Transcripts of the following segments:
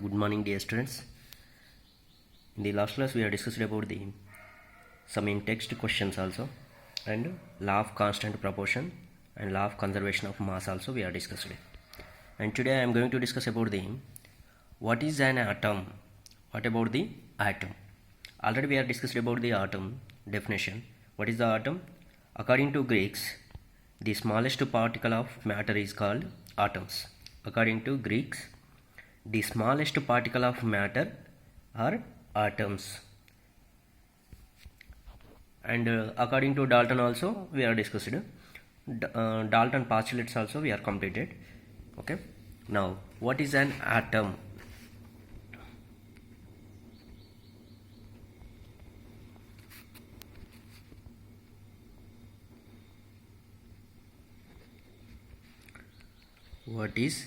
Good morning, dear students. In the last class, we have discussed about the some in-text questions also, and law of constant proportion and law of conservation of mass also we have discussed. And today I am going to discuss about the what is an atom. What about the atom? Already we have discussed about the atom definition. What is the atom? According to Greeks, the smallest particle of matter is called atoms. According to Greeks, the smallest particle of matter are atoms. And according to Dalton also we are discussed. Dalton postulates also we are completed. Okay. Now what is an atom? What is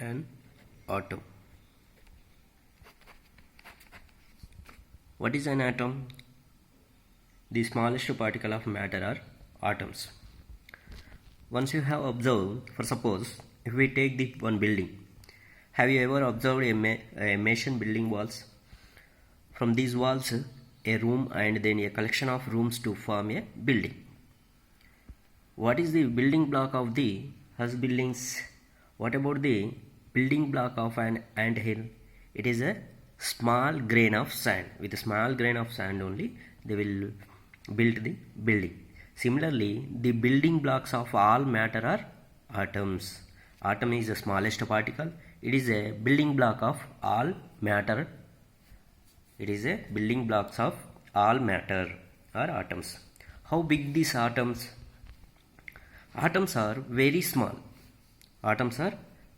an atom? What is an atom? The smallest particle of matter are atoms. Once you have observed, for suppose, if we take the one building, have you ever observed a Mason building walls? From these walls, a room and then a collection of rooms to form a building. What is the building block of the house buildings? What about the building block of an anthill? It is a small grain of sand. With a small grain of sand only they will build the building. Similarly, the building blocks of all matter are atoms. Atom is the smallest particle. It is a building block of all matter. It is a building blocks of all matter or atoms. How big these atoms? Atoms are very small. Atoms are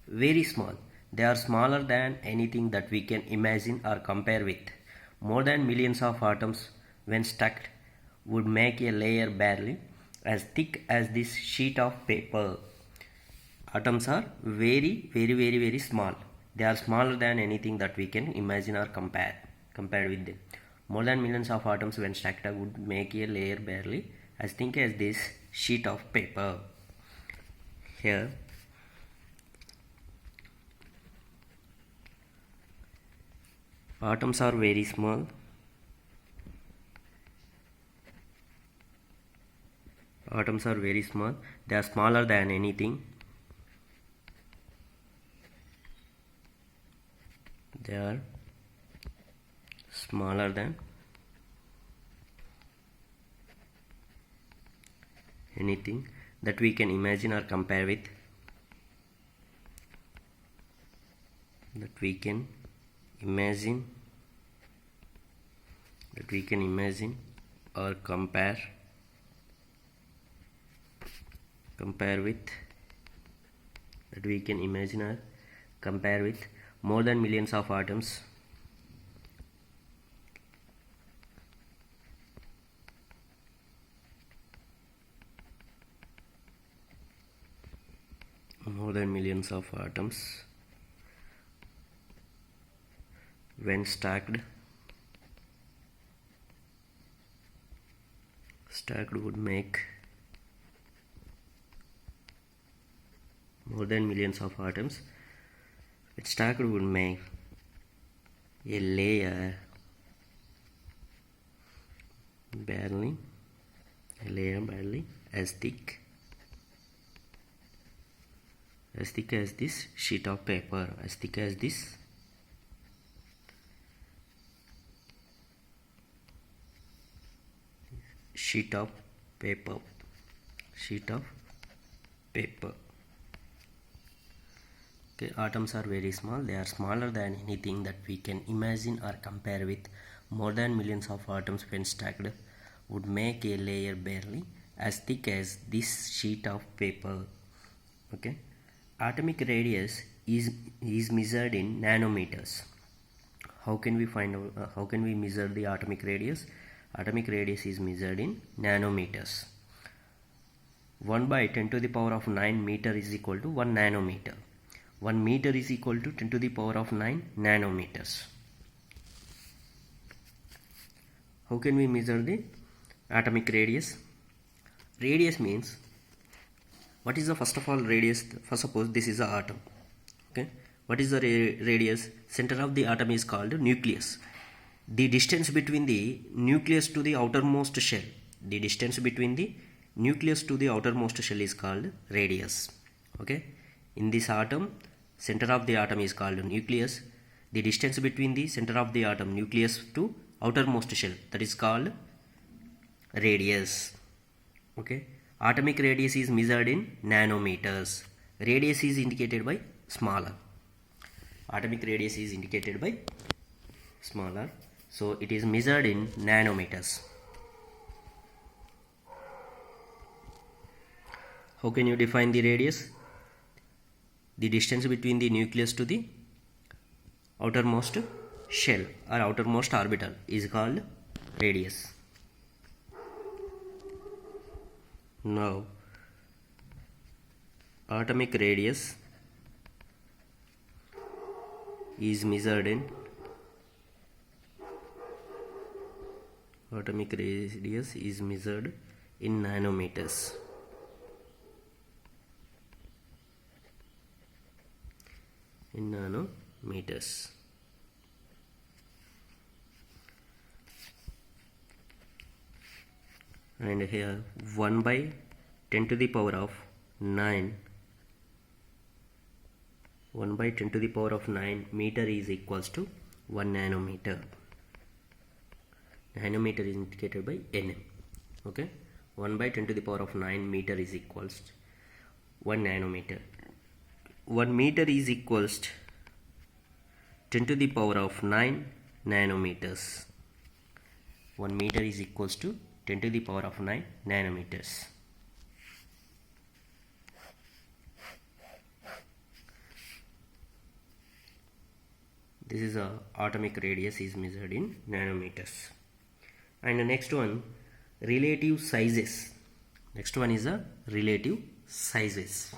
very small. They are smaller than anything that we can imagine or compare with. More than millions of atoms, when stacked, would make a layer barely as thick as this sheet of paper. Atoms are very small. They are smaller than anything that we can imagine or compared with them. More than millions of atoms when stacked would make a layer barely as thick as this sheet of paper. Here atoms are very small. Atoms are very small. They are smaller than anything. They are smaller than anything that we can imagine or compare with. That we can imagine or compare with. That we can imagine or compare with more than millions of atoms. More than millions of atoms when stacked would make more than millions of atoms when stacked would make a layer barely as thick as this sheet of paper, as thick as this sheet of paper. Okay, atoms are very small. They are smaller than anything that we can imagine or compare with. More than millions of atoms when stacked would make a layer barely as thick as this sheet of paper. Okay, atomic radius is measured in nanometers. How can we find out? How can we measure the atomic radius? Atomic radius is measured in nanometers. 1 by 10 to the power of 9 meter is equal to 1 nanometer. 1 meter is equal to 10 to the power of 9 nanometers. How can we measure the atomic radius? Radius means What is the first of all radius? First suppose this is a atom. Okay. What is the radius? Center of the atom is called nucleus. The distance between the nucleus to the outermost shell. The distance between the nucleus to the outermost shell is called radius. Okay. In this atom, center of the atom is called nucleus. The distance between the center of the atom nucleus to outermost shell, that is called radius. Okay. Atomic radius is measured in nanometers. Radius is indicated by smaller. Atomic radius is indicated by smaller. So it is measured in nanometers. How can you define the radius? The distance between the nucleus to the outermost shell or outermost orbital is called radius. Now, atomic radius is measured in nanometers. In nanometers. And here 1 by 10 to the power of 9 meter is equals to 1 nanometer. Nanometer is indicated by nm. Okay, 1 by 10 to the power of 9 meter is equals to 1 nanometer. 1 meter is equals to 10 to the power of 9 nanometers. 1 meter is equals to 10 to the power of 9 nanometers. This is a atomic radius is measured in nanometers. And the next one, relative sizes. Next one is a relative sizes.